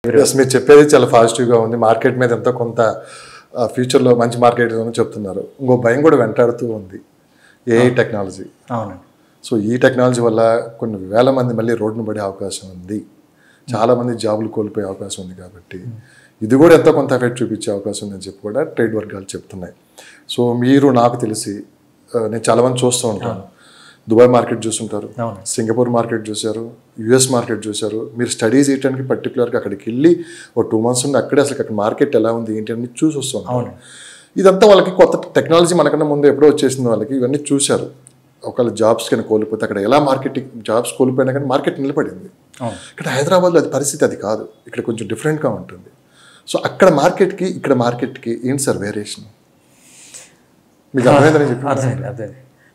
మీరు చెప్పేది చాలా పాజిటివ్గా ఉంది. మార్కెట్ మీద ఎంతో కొంత ఫ్యూచర్లో మంచి మార్కెట్ ఉందని చెప్తున్నారు. ఇంకో భయం కూడా వెంటాడుతూ ఉంది, ఏఐ టెక్నాలజీ. అవునండి. సో ఈ టెక్నాలజీ వల్ల కొన్ని వేల మంది మళ్ళీ రోడ్డును పడే అవకాశం ఉంది, చాలామంది జాబులు కోల్పోయే అవకాశం ఉంది. కాబట్టి ఇది కూడా ఎంతో కొంత ఎఫెక్ట్ చూపించే అవకాశం ఉందని చెప్పి కూడా ట్రేడ్ వర్గాలు చెప్తున్నాయి. సో మీరు నాకు తెలిసి నేను చాలామంది చూస్తూ ఉంటాను, దుబాయ్ మార్కెట్ చూస్తుంటారు, సింగపూర్ మార్కెట్ చూశారు, యుఎస్ మార్కెట్ చూశారు. మీరు స్టడీస్ చేయడానికి పర్టికులర్గా అక్కడికి వెళ్ళి ఒక 2 months ఉండి అక్కడే అసలు అక్కడ మార్కెట్ ఎలా ఉంది ఏంటి అని చూసి వస్తాం. ఇదంతా వాళ్ళకి కొత్త టెక్నాలజీ మనకన్నా ముందు ఎప్పుడో వచ్చేసింది. వాళ్ళకి ఇవన్నీ చూశారు. ఒకవేళ జాబ్స్ కానీ కోల్పోతే అక్కడ ఎలా మార్కెటింగ్ జాబ్స్ కోల్పోయినా కానీ మార్కెట్ నిలబడింది. ఇక్కడ హైదరాబాద్లో అది పరిస్థితి అది కాదు, ఇక్కడ కొంచెం డిఫరెంట్గా ఉంటుంది. సో అక్కడ మార్కెట్కి ఇక్కడ మార్కెట్కి ఏంటి సార్ వేరియేషన్? మీకు అర్థమైందని చెప్పి అదే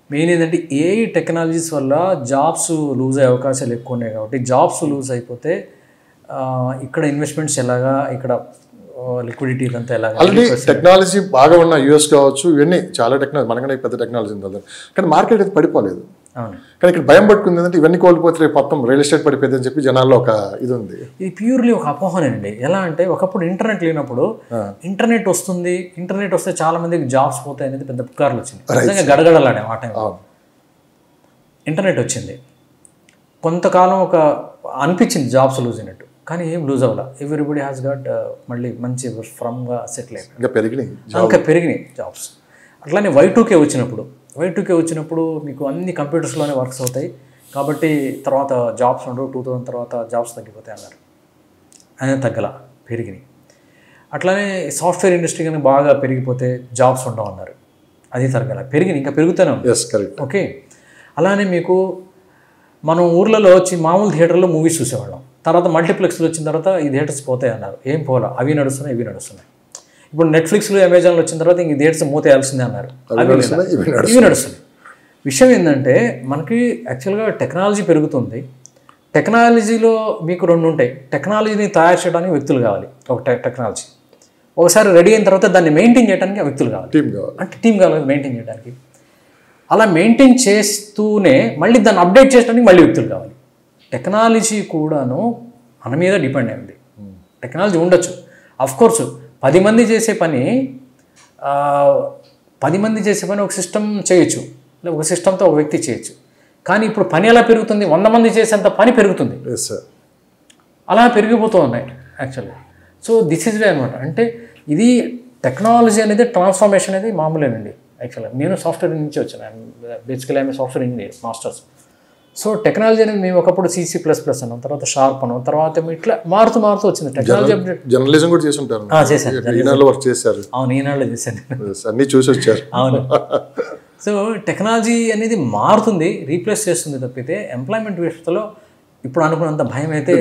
మెయిన్ ఏంటంటే ఏఐ టెక్నాలజీస్ వల్ల జాబ్స్ లూజ్ అయ్యే అవకాశాలు ఎక్కువ ఉన్నాయి. కాబట్టి జాబ్స్ లూజ్ అయిపోతే ఇక్కడ ఇన్వెస్ట్మెంట్స్ ఎలాగా, ఇక్కడ లిక్విడిటీ ఇదంతా ఎలాగా. ఆల్రెడీ టెక్నాలజీ బాగా ఉన్న యూఎస్ కావచ్చు, ఇవన్నీ చాలా టెక్నాలజీ, మనకన్నా పెద్ద టెక్నాలజీ ఉంది. కానీ మార్కెట్ అయితే పడిపోలేదు. కానీ ఇక్కడ భయం పట్టుకుంది ఏంటంటే ఇవన్నీ కోల్పోతే మొత్తం రియల్ ఎస్టేట్ పడిపోయింది అని చెప్పి జనాల్లో ఒక ఇది ఉంది. ఇది ప్యూర్లీ ఒక అపోహనండి. ఎలా అంటే ఒకప్పుడు ఇంటర్నెట్ లేనప్పుడు ఇంటర్నెట్ వస్తుంది, ఇంటర్నెట్ వస్తే చాలా మందికి జాబ్స్ పోతాయి అనేది పెద్ద పుకార్లు వచ్చింది. నిజంగా గడగడలాడే ఆ టైంలో. ఇంటర్నెట్ వచ్చింది, కొంతకాలం ఒక అనిపించింది జాబ్స్ లూజ్ అయినట్టు, కానీ ఏం లూజ్ అవ్వాల. ఎవ్రీబడి హ్యాస్ గాట్ మళ్ళీ మంచి ఫ్రమ్గా సెటిల్ అయిపోయింది, ఇంకా పెరిగినాయి జాబ్స్. అట్లానే Y2K వచ్చినప్పుడు మీకు అన్ని కంప్యూటర్స్లోనే వర్క్స్ అవుతాయి కాబట్టి తర్వాత జాబ్స్ ఉండవు, 2000 తర్వాత జాబ్స్ తగ్గిపోతాయి అన్నారు. అనేది తగ్గల, పెరిగినాయి. అట్లానే సాఫ్ట్వేర్ ఇండస్ట్రీ కానీ బాగా పెరిగిపోతే జాబ్స్ ఉండవు అన్నారు, అది తగ్గల, పెరిగినాయి, ఇంకా పెరుగుతూనే ఉంది. ఓకే, అలానే మీకు మనం ఊర్లలో వచ్చి మామూలు థియేటర్లో మూవీస్ చూసేవాళ్ళం. తర్వాత మల్టీప్లెక్స్లు వచ్చిన తర్వాత ఈ థియేటర్స్ పోతాయి అన్నారు. ఏం పోలా, అవి నడుస్తున్నాయి, ఇవి నడుస్తున్నాయి. ఇప్పుడు నెట్ఫ్లిక్స్లో అమెజాన్లో వచ్చిన తర్వాత ఇంక థియేటర్స్ మూతేయాల్సిందే అన్నారు, ఇవి నడుస్తున్నాయి. విషయం ఏంటంటే మనకి యాక్చువల్గా టెక్నాలజీ పెరుగుతుంది. టెక్నాలజీలో మీకు 2 ఉంటాయి. టెక్నాలజీని తయారు చేయడానికి వ్యక్తులు కావాలి, ఒక టెక్నాలజీ ఒకసారి రెడీ అయిన తర్వాత దాన్ని మెయింటైన్ చేయడానికి వ్యక్తులు కావాలి, అంటే టీం కావాలి మెయింటైన్ చేయడానికి. అలా మెయింటైన్ చేస్తూనే మళ్ళీ దాన్ని అప్డేట్ చేయడానికి మళ్ళీ వ్యక్తులు కావాలి. టెక్నాలజీ కూడాను మన మీద డిపెండ్ అయింది. టెక్నాలజీ ఉండొచ్చు, అఫ్కోర్స్ 10 మంది చేసే పని ఒక సిస్టమ్ చేయొచ్చు, లేదా ఒక సిస్టమ్తో ఒక వ్యక్తి చేయొచ్చు. కానీ ఇప్పుడు పని ఎలా పెరుగుతుంది, 100 మంది చేసేంత పని పెరుగుతుంది, అలా పెరిగిపోతూ ఉన్నాయి యాక్చువల్గా. సో దిస్ ఈజ్ వే అనమాట. అంటే ఇది టెక్నాలజీ అనేది ట్రాన్స్ఫర్మేషన్ అనేది మామూలేనండి. యాక్చువల్గా నేను సాఫ్ట్వేర్ నుంచి వచ్చాను, basically I'm software engineer masters. So technology అనేది మేము ఒకప్పుడు C++ అన్నాం, తర్వాత షార్ప్ అన్నాం, తర్వాత ఇట్లా మారుతూ వచ్చింది టెక్నాలజీ అప్డేట్. జర్నలిజం కూడా చేసి ఉంటారు, చేశాను. అవును, ఈనాడులో చేశాను, అన్ని చూసి వచ్చారు. అవును. సో టెక్నాలజీ అనేది మారుతుంది, రీప్లేస్ చేస్తుంది తప్పితే ఎంప్లాయ్మెంట్ వ్యవస్థలో ఇప్పుడు అనుకున్నంత భయం అయితే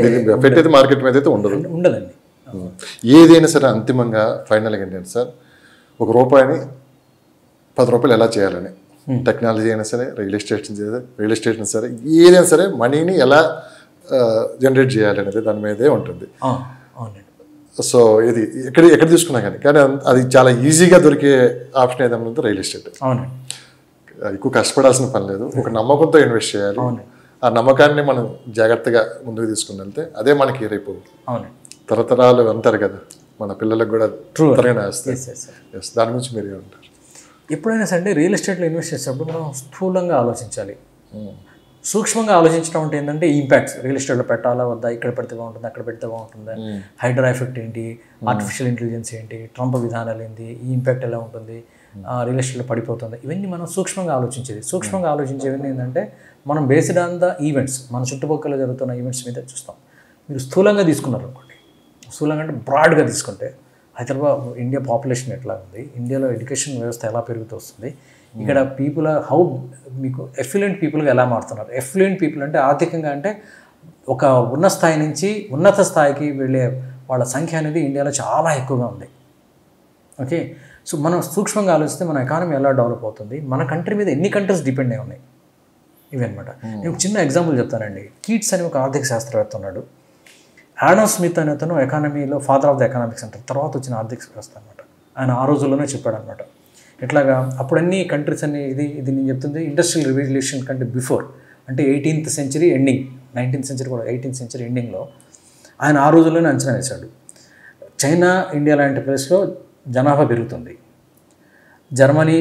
మార్కెట్ మీద అయితే ఉండదండి. ఏదైనా సరే అంతిమంగా ఫైనల్గా ఏంటంటే సార్, ₹1 ₹10 ఎలా చేయాలని, టెక్నాలజీ అయినా సరే, రియల్ ఎస్టేట్ అయినా సరే, ఏదైనా సరే మనీని ఎలా జనరేట్ చేయాలి అనేది దాని మీదే ఉంటుంది. సో ఇది ఎక్కడ తీసుకున్నా కానీ అది చాలా ఈజీగా దొరికే ఆప్షన్ ఏదైనా రియల్ ఎస్టేట్. ఎక్కువ కష్టపడాల్సిన పని లేదు, ఒక నమ్మకంతో ఇన్వెస్ట్ చేయాలి. ఆ నమ్మకాన్ని మనం జాగ్రత్తగా ముందుకు తీసుకుని వెళ్తే అదే మనకి రేపు తరతరాలు అంటారు కదా, మన పిల్లలకు కూడా త్వరగా వేస్తాయి. దాని గురించి మీరు ఏమంటారు? ఎప్పుడైనా సరే రియల్ ఎస్టేట్లో ఇన్వెస్ట్ చేసేటప్పుడు మనం స్థూలంగా ఆలోచించాలి. సూక్ష్మంగా ఆలోచించడం అంటే ఏంటంటే ఇంపాక్ట్స్, రియల్ ఎస్టేట్లో పెట్టాలా వద్దా, ఇక్కడ పెడితే బాగుంటుంది, అక్కడ పెడితే బాగుంటుందా, హైడ్రా ఎఫెక్ట్ ఏంటి, ఆర్టిఫిషియల్ ఇంటెలిజెన్స్ ఏంటి, ట్రంప్ విధానాలు ఏంటి, ఈ ఇంపాక్ట్ ఎలా ఉంటుంది, రియల్ ఎస్టేట్లో పడిపోతుంది, ఇవన్నీ మనం సూక్ష్మంగా ఆలోచించేది. సూక్ష్మంగా ఆలోచించేవన్నీ ఏంటంటే మనం బేస్డ్ ఆన్ ద ఈవెంట్స్, మన చుట్టుపక్కల జరుగుతున్న ఈవెంట్స్ మీద చూస్తాం. మీరు స్థూలంగా తీసుకున్నారు అనుకోండి, స్థూలంగా అంటే బ్రాడ్గా తీసుకుంటే హైదరాబాద్ ఇండియా పాపులేషన్ ఎట్లా ఉంది, ఇండియాలో ఎడ్యుకేషన్ వ్యవస్థ ఎలా పెరుగుతూ వస్తుంది, ఇక్కడ పీపుల్ హౌ మీకు ఎఫ్లుయెంట్ పీపుల్గా ఎలా మారుతున్నారు. ఎఫ్లుయెంట్ పీపుల్ అంటే ఆర్థికంగా అంటే ఒక ఉన్న స్థాయి నుంచి ఉన్నత స్థాయికి వెళ్ళే వాళ్ళ సంఖ్య అనేది ఇండియాలో చాలా ఎక్కువగా ఉంది. ఓకే, సో మనం సూక్ష్మంగా ఆలోచిస్తే మన ఎకానమీ ఎలా డెవలప్ అవుతుంది, మన కంట్రీ మీద ఎన్ని కంట్రీస్ డిపెండ్ అయి ఉన్నాయి, ఇవి అనమాట. నేను ఒక చిన్న ఎగ్జాంపుల్ చెప్తానండి. కీట్స్ అని ఒక ఆర్థిక శాస్త్రవేత్త ఉన్నాడు. ఆడమ్ స్మిత్ అనే అతను ఎకానమీలో ఫాదర్ ఆఫ్ ద ఎకనామిక్స్ అంటారు, తర్వాత వచ్చిన ఆర్థిక వ్యవస్థ అనమాట. ఆయన ఆ రోజుల్లోనే చెప్పాడు అనమాట. ఎట్లాగా అప్పుడు అన్ని కంట్రీస్ అన్ని ఇది నేను చెప్తుంది ఇండస్ట్రియల్ రివల్యూషన్ కంటే బిఫోర్, అంటే 18th century ending, 19th century కూడా 18th century ఎండింగ్లో ఆయన ఆ రోజుల్లోనే అంచనా వేశాడు. చైనా, ఇండియా లాంటి ప్లేస్లో జనాభా పెరుగుతుంది, జర్మనీ,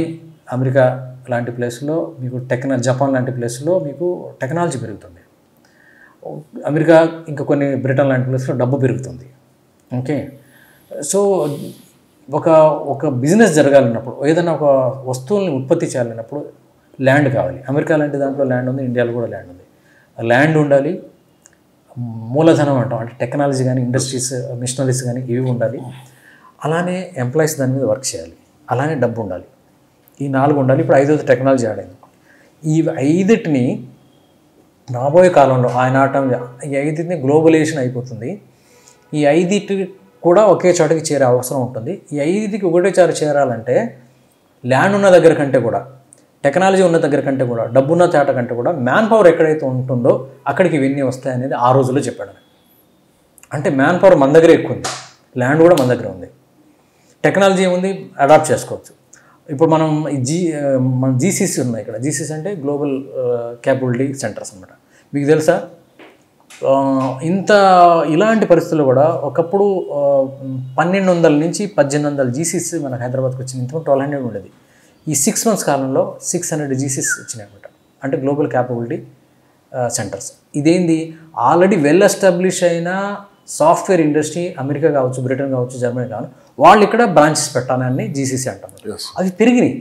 అమెరికా లాంటి ప్లేస్లో మీకు జపాన్ లాంటి ప్లేస్లో మీకు టెక్నాలజీ పెరుగుతుంది, అమెరికా ఇంకా కొన్ని బ్రిటన్ లాంటి ప్లేస్లో డబ్బు పెరుగుతుంది. ఓకే, సో ఒక బిజినెస్ జరగాలన్నప్పుడు, ఏదైనా ఒక వస్తువుల్ని ఉత్పత్తి చేయాలన్నప్పుడు ల్యాండ్ కావాలి. అమెరికా లాంటి దాంట్లో ల్యాండ్ ఉంది, ఇండియాలో కూడా ల్యాండ్ ఉంది. ల్యాండ్ ఉండాలి, మూలధనం అంటాం, అంటే టెక్నాలజీ కానీ, ఇండస్ట్రీస్, మిషనరీస్ కానీ ఇవి ఉండాలి. అలానే ఎంప్లాయీస్ దాని మీద వర్క్ చేయాలి, అలానే డబ్బు ఉండాలి. ఈ 4 ఉండాలి. ఇప్పుడు 5వ టెక్నాలజీ ఆడింది. ఈ 5టిని రాబోయే కాలంలో ఆయన ఆటం, ఈ 5టిని గ్లోబలైజేషన్ అయిపోతుంది. ఈ 5టి కూడా ఒకే చోటకి చేరే అవసరం ఉంటుంది. ఈ 5టికి ఒకటే చోట చేరాలంటే ల్యాండ్ ఉన్న దగ్గర కంటే కూడా, టెక్నాలజీ ఉన్న దగ్గర కంటే కూడా, డబ్బున్న తేట కంటే కూడా మ్యాన్ పవర్ ఎక్కడైతే ఉంటుందో అక్కడికి ఇవన్నీ వస్తాయనేది ఆ రోజుల్లో చెప్పాడు. అంటే మ్యాన్ పవర్ మన దగ్గరే ఎక్కువ ఉంది, ల్యాండ్ కూడా మన దగ్గర ఉంది, టెక్నాలజీ ఏముంది అడాప్ట్ చేసుకోవచ్చు. ఇప్పుడు మనం మన జీసీసీ ఉన్నాయి ఇక్కడ. జీసీసీ అంటే గ్లోబల్ క్యాపబిలిటీ సెంటర్స్ అన్నమాట. మీకు తెలుసా, ఇలాంటి పరిస్థితుల్లో కూడా ఒకప్పుడు 1200 నుంచి 1800 జీసీసీ మనకు హైదరాబాద్కి వచ్చింది. ఇంతకుముందు 1200 ఉండేది. ఈ 6 months కాలంలో 600 జీసీసీ వచ్చినాయి అనమాట. అంటే గ్లోబల్ క్యాపబిలిటీ సెంటర్స్. ఇదేంది, ఆల్రెడీ వెల్ ఎస్టాబ్లిష్ అయిన సాఫ్ట్వేర్ ఇండస్ట్రీ, అమెరికా కావచ్చు, బ్రిటన్ కావచ్చు, జర్మనీ కావచ్చు, వాళ్ళు ఇక్కడ బ్రాంచెస్ పెట్టాలని జీసీసీ అంటారు. అవి పెరిగినాయి,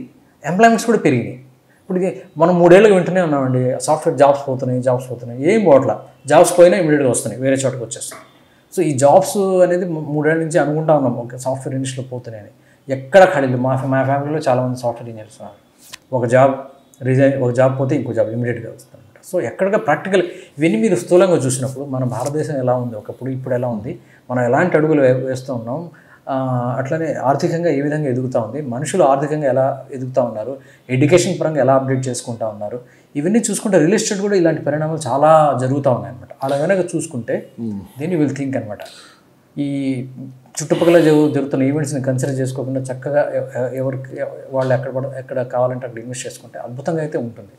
ఎంప్లాయ్మెంట్స్ కూడా పెరిగినాయి. ఇప్పుడు మనం 3 ఏళ్ళుగా వింటూనే ఉన్నామండి, సాఫ్ట్వేర్ జాబ్స్ పోతున్నాయి. ఏం పోవట్లా, జాబ్స్ పోయినా ఇమీడియట్గా వస్తున్నాయి, వేరే చోటకి వచ్చేస్తాయి. సో ఈ జాబ్స్ అనేది 3 ఏళ్ళ నుంచి అనుకుంటా ఉన్నాం, ఓకే సాఫ్ట్వేర్ ఇండస్ట్రీలో పోతున్నాయని. ఎక్కడ ఖాళీలు, మా ఫ్యామిలీలో చాలామంది సాఫ్ట్వేర్ ఇంజనీర్స్ ఉన్నారు. ఒక జాబ్ పోతే ఇంకో జాబ్ ఇమీడియట్గా వస్తుంది అనమాట. సో ఎక్కడిగా ప్రాక్టికల్ ఇవన్నీ మీరు స్థూలంగా చూసినప్పుడు మన భారతదేశం ఎలా ఉంది ఒకప్పుడు, ఇప్పుడు ఎలా ఉంది, మనం ఎలాంటి అడుగులు వేస్తూ ఉన్నాం, అట్లనే ఆర్థికంగా ఏ విధంగా ఎదుగుతూ ఉంది, మనుషులు ఆర్థికంగా ఎలా ఎదుగుతూ ఉన్నారు, ఎడ్యుకేషన్ పరంగా ఎలా అప్డేట్ చేసుకుంటూ ఉన్నారు, ఇవన్నీ చూసుకుంటే రియల్ ఎస్టేట్ కూడా ఇలాంటి పరిణామాలు చాలా జరుగుతూ ఉన్నాయి అనమాట. అలా కనుక చూసుకుంటే దీన్ని విల్ థింక్ అనమాట. ఈ చుట్టుపక్కల జరుగుతున్న ఈవెంట్స్ని కన్సిడర్ చేసుకోకుండా చక్కగా ఎవరికి వాళ్ళు ఎక్కడ కావాలంటే అక్కడ ఇన్వెస్ట్ చేసుకుంటే అద్భుతంగా అయితే ఉంటుంది.